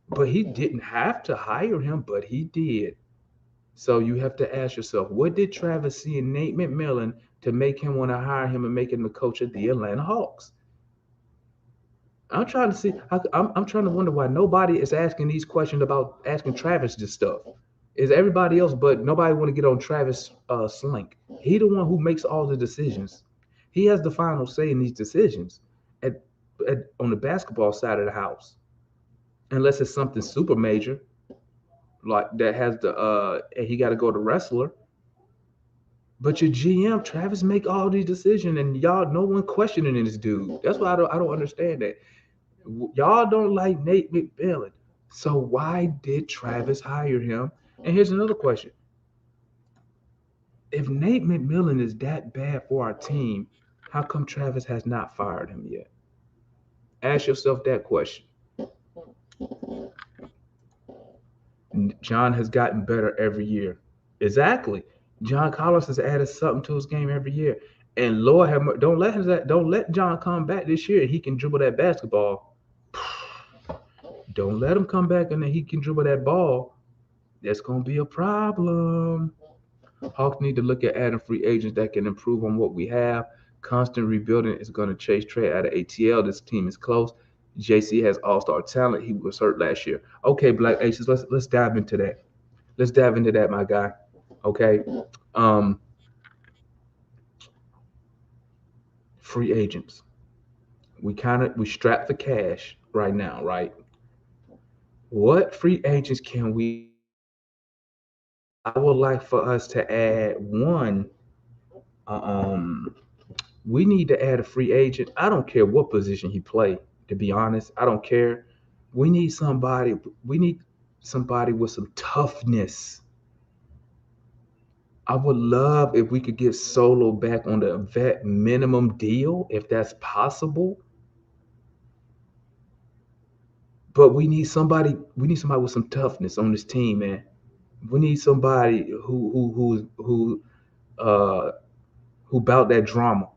but he didn't have to hire him, but he did. So you have to ask yourself, what did Travis see in Nate McMillan to make him want to hire him and make him the coach of the Atlanta Hawks? I'm trying to see. I'm trying to wonder why nobody is asking these questions about asking Travis this stuff. Is everybody else, but nobody want to get on Travis Schlenk. He the one who makes all the decisions. He has the final say in these decisions on the basketball side of the house, unless it's something super major like that has the and he got to go to wrestler. But your GM, Travis, make all these decisions, and y'all, no one questioning this dude. That's why I don't understand that. Y'all don't like Nate McMillan. So why did Travis hire him? And here's another question. If Nate McMillan is that bad for our team, how come Travis has not fired him yet? Ask yourself that question. John has gotten better every year. Exactly. John Collins has added something to his game every year. And Lord have mercy, don't let John come back this year. He can dribble that basketball. Don't let him come back and then he can dribble that ball. That's gonna be a problem. Hawks need to look at adding free agents that can improve on what we have. Constant rebuilding is going to chase Trey out of ATL. This team is close. JC has all-star talent. He was hurt last year. Okay, Black Aces, let's dive into that. Let's dive into that, my guy. Okay. Um, Free agents. We strapped for cash right now, right? What free agents can we add? I would like for us to add one. Um, we need to add a free agent. I don't care what position he play. To be honest, I don't care. We need somebody. We need somebody with some toughness. I would love if we could get Solo back on the vet minimum deal, if that's possible. But we need somebody. We need somebody with some toughness on this team, man. We need somebody uh who bout that drama.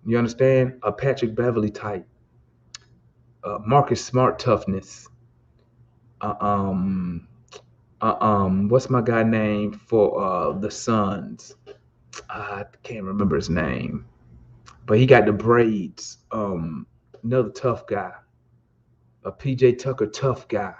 You understand? A Patrick Beverly type, Marcus Smart toughness. Uh, um, what's my guy name for the Suns? I can't remember his name, but he got the braids. Another tough guy, a PJ Tucker tough guy.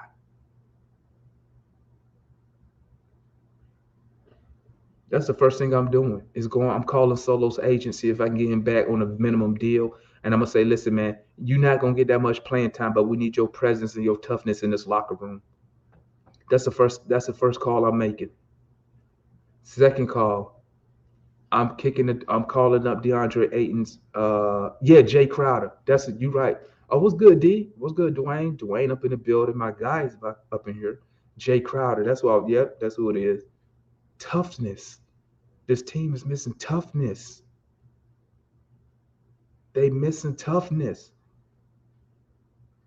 That's the first thing I'm doing is going. I'm calling Solo's agency if I can get him back on a minimum deal, and I'm gonna say, listen, man, you're not gonna get that much playing time, but we need your presence and your toughness in this locker room. That's the first. That's the first call I'm making. Second call, I'm kicking it. I'm calling up DeAndre Ayton's. Yeah, Jay Crowder. That's it. You right. Oh, what's good, D? What's good, Dwayne? Dwayne up in the building. My guys up in here. Jay Crowder. That's what. Yep, that's who it is. Toughness. This team is missing toughness. They missing toughness.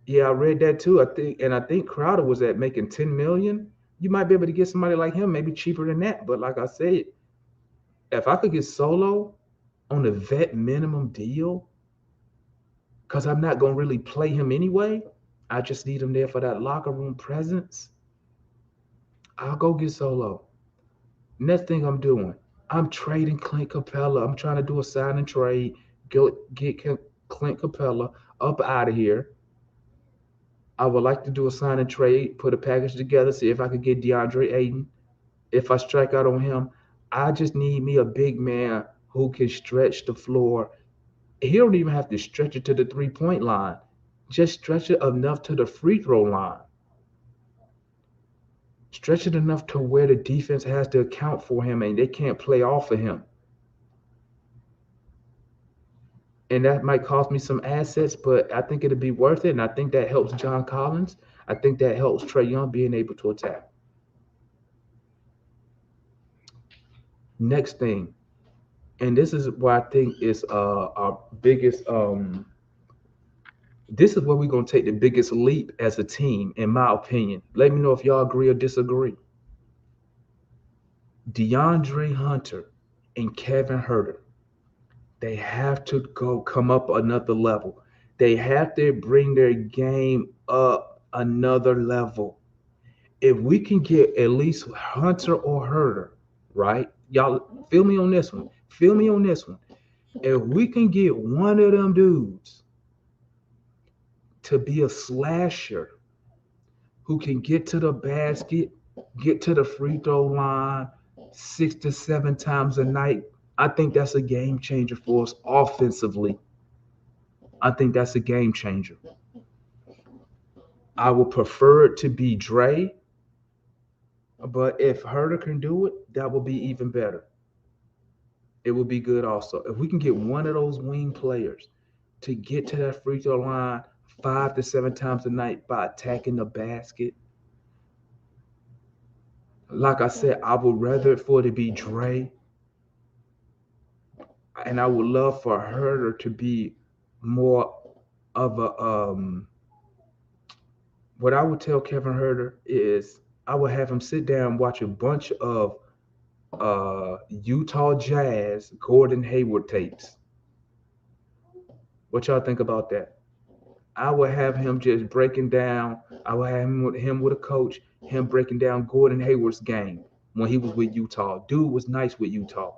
Yeah, I read that too. I think Crowder was at making 10 million. You might be able to get somebody like him, maybe cheaper than that. But like I said, if I could get Solo on a vet minimum deal, because I'm not gonna really play him anyway. I just need him there for that locker room presence. I'll go get Solo. Next thing I'm doing, I'm trading Clint Capella. I'm trying to do a sign and trade. Get Clint Capella up out of here. I would like to do a sign and trade, put a package together, see if I could get DeAndre Ayton. If I strike out on him, I just need me a big man who can stretch the floor. He don't even have to stretch it to the 3-point line. Just stretch it enough to the free throw line. Stretch it enough to where the defense has to account for him and they can't play off of him. And that might cost me some assets, but I think it'll be worth it. And I think that helps John Collins. I think that helps Trae Young being able to attack. Next thing, and this is what I think is our biggest. This is where we're gonna take the biggest leap as a team, in my opinion. Let me know if y'all agree or disagree. DeAndre Hunter and Kevin Herter, they have to go come up another level. They have to bring their game up another level. If we can get at least Hunter or Herter, right? Y'all feel me on this one. Feel me on this one. If we can get one of them dudes to be a slasher who can get to the basket, get to the free throw line 6 to 7 times a night, I think that's a game changer for us offensively. I think that's a game changer. I would prefer it to be Dre, but if Herder can do it, that would be even better. It would be good also. If we can get one of those wing players to get to that free throw line 5 to 7 times a night by attacking the basket, like I said, I would rather for it to be Dre, and I would love for Herder to be more of a what I would tell Kevin Herter is I would have him sit down and watch a bunch of Utah Jazz Gordon Hayward tapes. What y'all think about that? I would have him just breaking down. I would have him with a coach, him breaking down Gordon Hayward's game when he was with Utah. Dude was nice with Utah.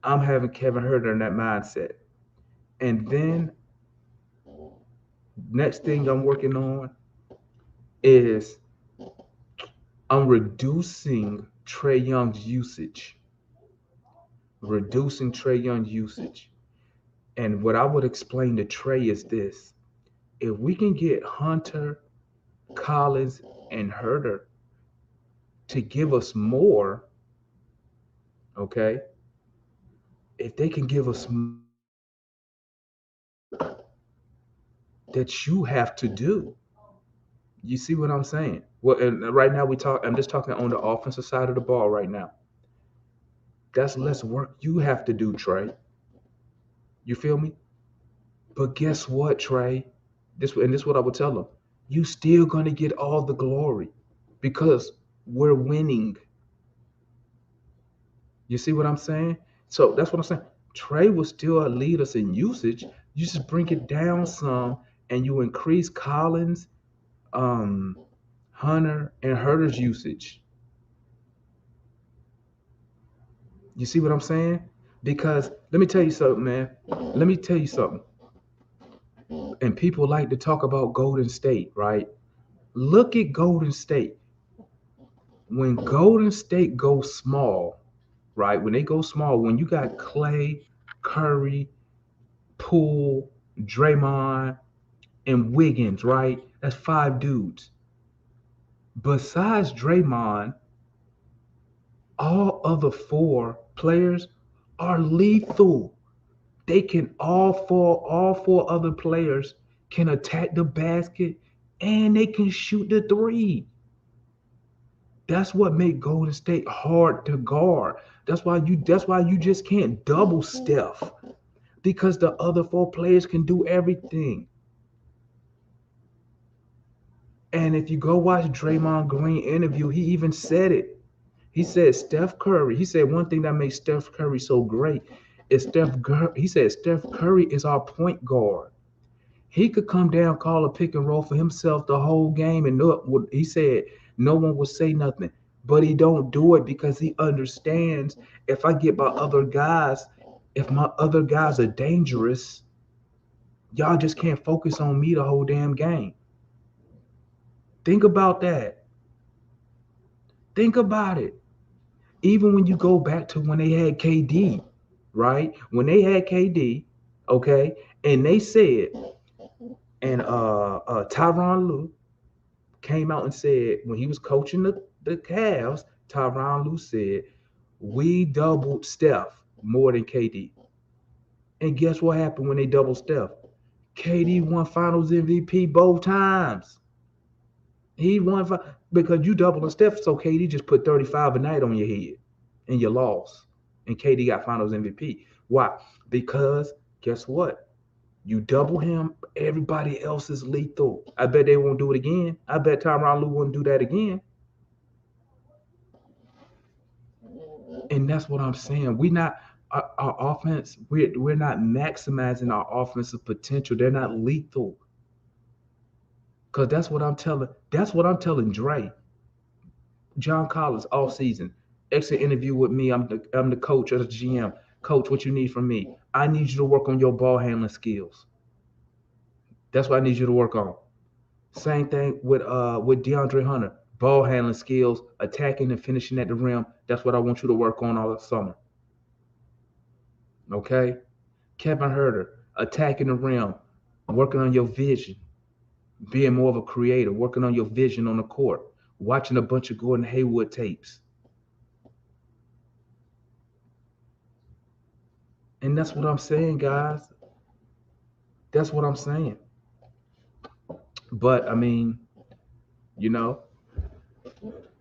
I'm having Kevin Herter in that mindset. And then next thing I'm working on is I'm reducing Trey Young's usage. Reducing Trey Young's usage. And what I would explain to Trey is this. If we can get Hunter, Collins, and Herter to give us more, okay? If they can give us that you have to do. You see what I'm saying? Well, and right now I'm just talking on the offensive side of the ball right now. That's less work you have to do, Trey. You feel me? But guess what, Trey? This is what I would tell them. You still gonna get all the glory because we're winning. You see what I'm saying? So that's what I'm saying. Trey will still lead us in usage. You just bring it down some and you increase Collins, um, Hunter, and Herter's usage. You see what I'm saying? Because let me tell you something, man. Let me tell you something. And people like to talk about Golden State, right? Look at Golden State. When Golden State goes small, right? When they go small, when you got Clay, Curry, Poole, Draymond, and Wiggins, right? That's 5 dudes. Besides Draymond, all other 4 players are lethal. They can all four other players can attack the basket and they can shoot the three. That's what made Golden State hard to guard. That's why you just can't double Steph because the other 4 players can do everything. And if you go watch Draymond Green interview, he even said it. He said Steph Curry. He said one thing that makes Steph Curry so great is He said Steph Curry is our point guard. He could come down, call a pick and roll for himself the whole game, and he said no one would say nothing. But he don't do it because he understands if I get my other guys, if my other guys are dangerous, y'all just can't focus on me the whole damn game. Think about that. Think about it. Even when you go back to when they had KD, right? When they had KD, okay, and they said, and Tyronn Lue came out and said when he was coaching the Cavs, Tyronn Lue said, we doubled Steph more than KD. And guess what happened when they doubled Steph? KD won Finals MVP both times. He won because you doubling Steph, so KD just put 35 a night on your head and you lost. And KD got Finals MVP. Why? Because guess what? You double him, everybody else is lethal. I bet they won't do it again. I bet Tyronn Lue won't do that again. And that's what I'm saying. We not our offense. We're not maximizing our offensive potential. They're not lethal. Cause that's what I'm telling. That's what I'm telling Dre. John Collins all season. Exit interview with me. I'm the coach or the GM. Coach, what you need from me? I need you to work on your ball handling skills. That's what I need you to work on. Same thing with DeAndre Hunter. Ball handling skills, attacking and finishing at the rim. That's what I want you to work on all summer. Okay? Kevin Herter, attacking the rim, working on your vision, being more of a creator, working on your vision on the court, watching a bunch of Gordon Hayward tapes. And that's what I'm saying, guys. That's what I'm saying. But I mean, you know,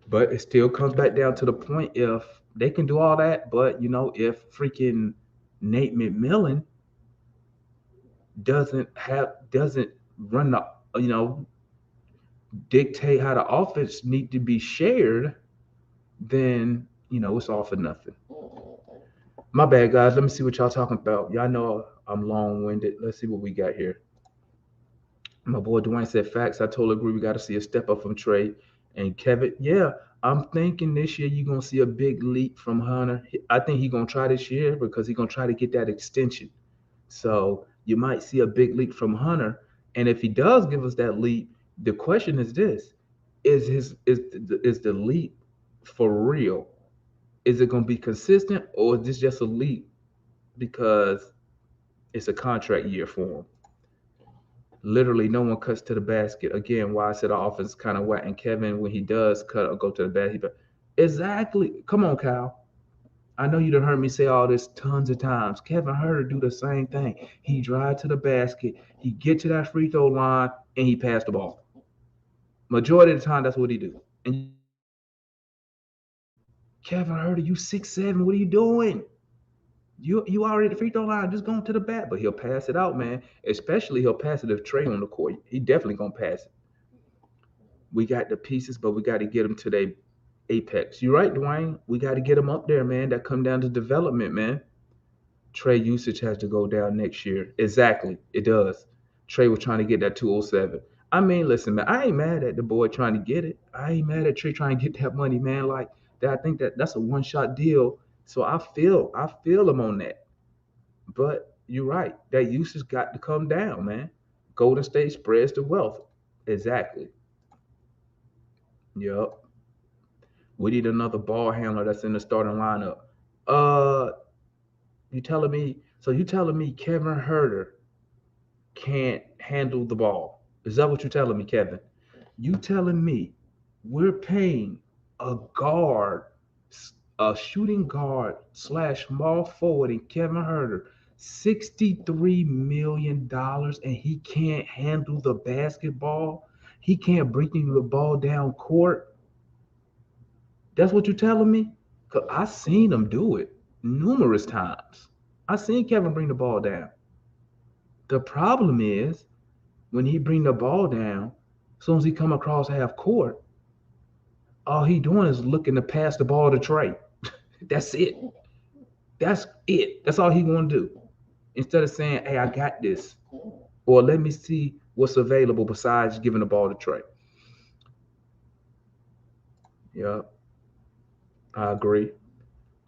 but it still comes back down to the point if they can do all that, but if freaking Nate McMillan doesn't run the dictate how the offense need to be shared, then it's all for nothing. My bad, guys. Let me see what y'all talking about. Y'all know I'm long winded. Let's see what we got here. My boy Dwayne said facts. I totally agree. We got to see a step up from Trey and Kevin. Yeah, I'm thinking this year you're gonna see a big leap from Hunter. I think he's gonna try this year because he's gonna try to get that extension. So you might see a big leap from Hunter. And if he does give us that leap, the question is this: is the leap for real? Is it gonna be consistent, or is this just a leap because it's a contract year for him? Literally, no one cuts to the basket. Again, why I said our offense is kind of wet. And Kevin, when he does cut or go to the basket, exactly. Come on, Kyle. I know you done heard me say all this tons of times. Kevin Herter do the same thing. He drive to the basket, he get to that free throw line, and he pass the ball. Majority of the time, that's what he do. And you might say, Kevin Herter, you 6'7", what are you doing? You already at the free throw line, just going to the bat. But he'll pass it out, man. Especially he'll pass it if Trey on the court. He definitely gonna pass it. We got the pieces, but we got to get them to their apex. You're right, Dwayne. We got to get them up there, man. That come down to development, man. Trey usage has to go down next year. Exactly, it does. Trey was trying to get that 207. I mean, listen, man, I ain't mad at the boy trying to get it. I ain't mad at Trey trying to get that money, man. Like that, I think that's a one-shot deal. So I feel him on that. But you're right. That usage got to come down, man. Golden State spreads the wealth. Exactly. Yep. We need another ball handler that's in the starting lineup. Uh, you telling me? So you telling me Kevin Herter can't handle the ball? Is that what you're telling me, Kevin? You telling me we're paying a guard, a shooting guard slash small forward in Kevin Herter $63 million, and he can't handle the basketball? He can't bring you the ball down court. That's what you're telling me? Cause I seen him do it numerous times. I seen Kevin bring the ball down. The problem is when he bring the ball down, as soon as he come across half court, all he doing is looking to pass the ball to Trey. That's it. That's it. That's all he gonna do. Instead of saying, "Hey, I got this," or "Let me see what's available besides giving the ball to Trey." Yeah, I agree.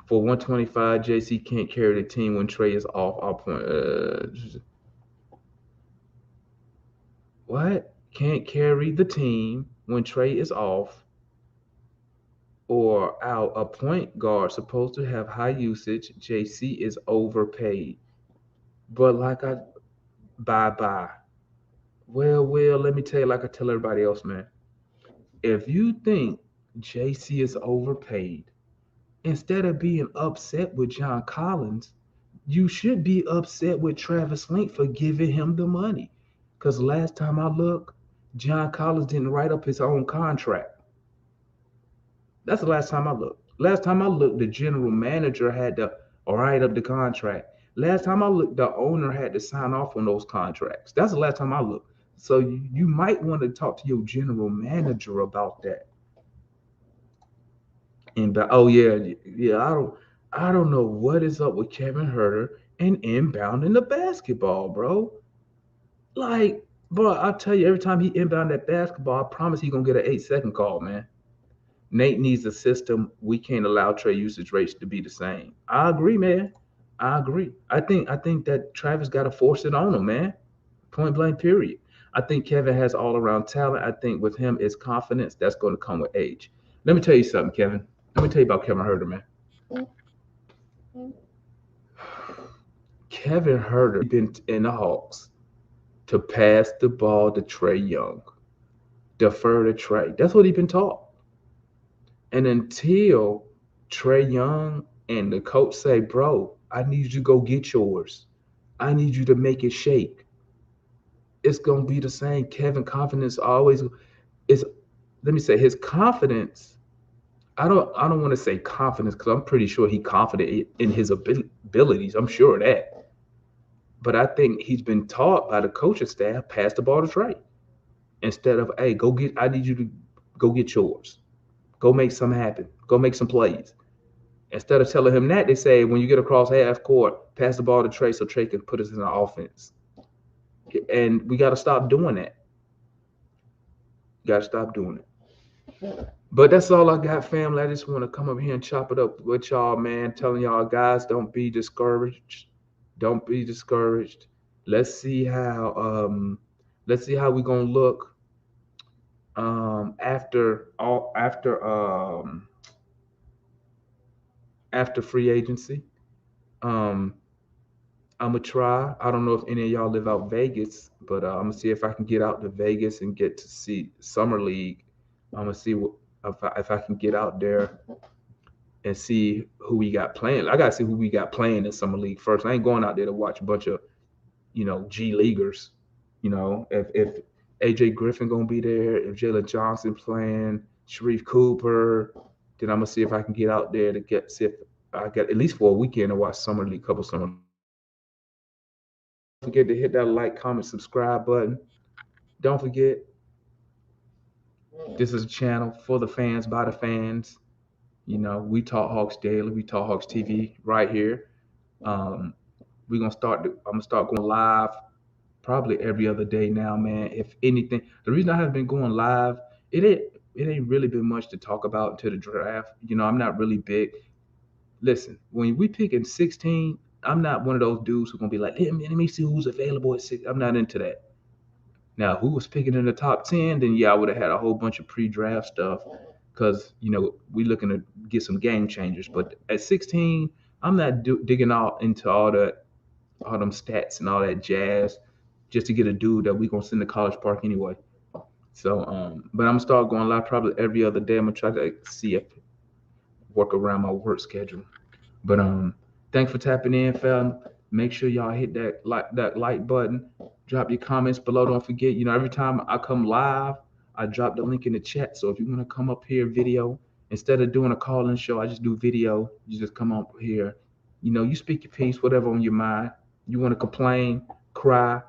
For 125, JC can't carry the team when Trey is off. Our point. What? Can't carry the team when Trey is off or out. A point guard supposed to have high usage. JC is overpaid. But like I bye. Well, let me tell you like I tell everybody else, man. If you think JC is overpaid, instead of being upset with John Collins, you should be upset with Travis Link for giving him the money. Because last time I looked, John Collins didn't write up his own contract. That's the last time I looked. Last time I looked, the general manager had to write up the contract. Last time I looked, the owner had to sign off on those contracts. That's the last time I looked. So you might want to talk to your general manager about that. And oh yeah, I don't know what is up with Kevin Herter and inbounding the basketball, bro. Like, bro, I tell you, every time he inbound that basketball, I promise he gonna get an 8-second call, man. Nate needs a system. We can't allow Trey usage rates to be the same. I agree, man. I agree. I think that Travis got to force it on him, man. Point blank, period. I think Kevin has all around talent. I think with him is confidence. That's going to come with age. Let me tell you something, Kevin. Let me tell you about Kevin Herter, man. Kevin Herter been in the Hawks to pass the ball to Trey Young, defer to Trey. That's what he been taught. And until Trey Young and the coach say, bro, I need you to go get yours. I need you to make it shake. It's gonna be the same. Kevin confidence always is. Let me say his confidence. I don't want to say confidence because I'm pretty sure he confident in his abilities. I'm sure of that. But I think he's been taught by the coaching staff pass the ball to Trey instead of hey go get. I need you to go get yours. Go make some happen. Go make some plays. Instead of telling him that, they say when you get across half court, pass the ball to Trey so Trey can put us in the offense. And we got to stop doing that. Got to stop doing it. But that's all I got, family. I just want to come up here and chop it up with y'all, man. Telling y'all guys, don't be discouraged. Don't be discouraged. Let's see how we're gonna look after free agency. Um, I'm gonna try. I don't know if any of y'all live out Vegas, but I'm gonna see if I can get out to Vegas and get to see Summer League. I'm gonna see what if I can get out there and see who we got playing. I gotta see who we got playing in Summer League first. I ain't going out there to watch a bunch of G leaguers. If AJ Griffin gonna be there, if Jalen Johnson playing, Sharif Cooper, then I'm gonna see if I can get out there to see if I get at least for a weekend to watch Summer League, couple Summer League. Don't forget to hit that like, comment, subscribe button. Don't forget, this is a channel for the fans, by the fans. We talk Hawks daily. We talk Hawks TV right here. I'm gonna start going live probably every other day now, man. If anything, the reason I haven't been going live, it ain't really been much to talk about until the draft. I'm not really big. Listen, when we pick in 16, I'm not one of those dudes who's gonna be like, let me see who's available at 6. I'm not into that. Now, who was picking in the top 10? Then yeah, I would have had a whole bunch of pre-draft stuff because we looking to get some game changers. But at 16, I'm not digging out into all them stats and all that jazz just to get a dude that we gonna send to College Park anyway. So, but I'm gonna start going live probably every other day. I'm gonna try to see if work around my work schedule. But thanks for tapping in, fam. Make sure y'all hit that like button. Drop your comments below. Don't forget, every time I come live, I drop the link in the chat. So if you want to come up here video, instead of doing a call-in show, I just do video. You just come up here. You speak your piece, whatever on your mind. You want to complain, cry.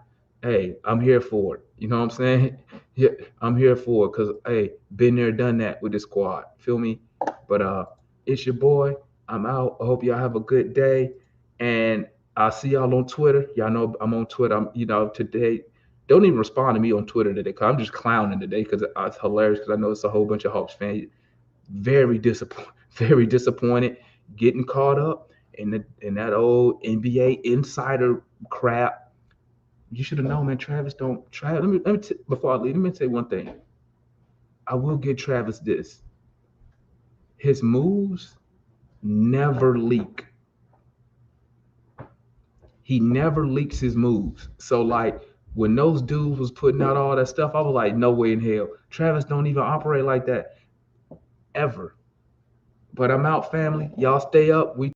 Hey, I'm here for it. You know what I'm saying? Yeah, I'm here for it because, hey, been there, done that with the squad. Feel me? But it's your boy. I'm out. I hope y'all have a good day. And I'll see y'all on Twitter. Y'all know I'm on Twitter. Today. Don't even respond to me on Twitter today because I'm just clowning today because it's hilarious because I know it's a whole bunch of Hawks fans. Very disappointed, getting caught up in that old NBA insider crap. You should have known, man. Travis don't. Travis, before I leave, let me say one thing. I will give Travis this. His moves never leak. He never leaks his moves. So like when those dudes was putting out all that stuff, I was like, no way in hell. Travis don't even operate like that ever. But I'm out, family. Y'all stay up. We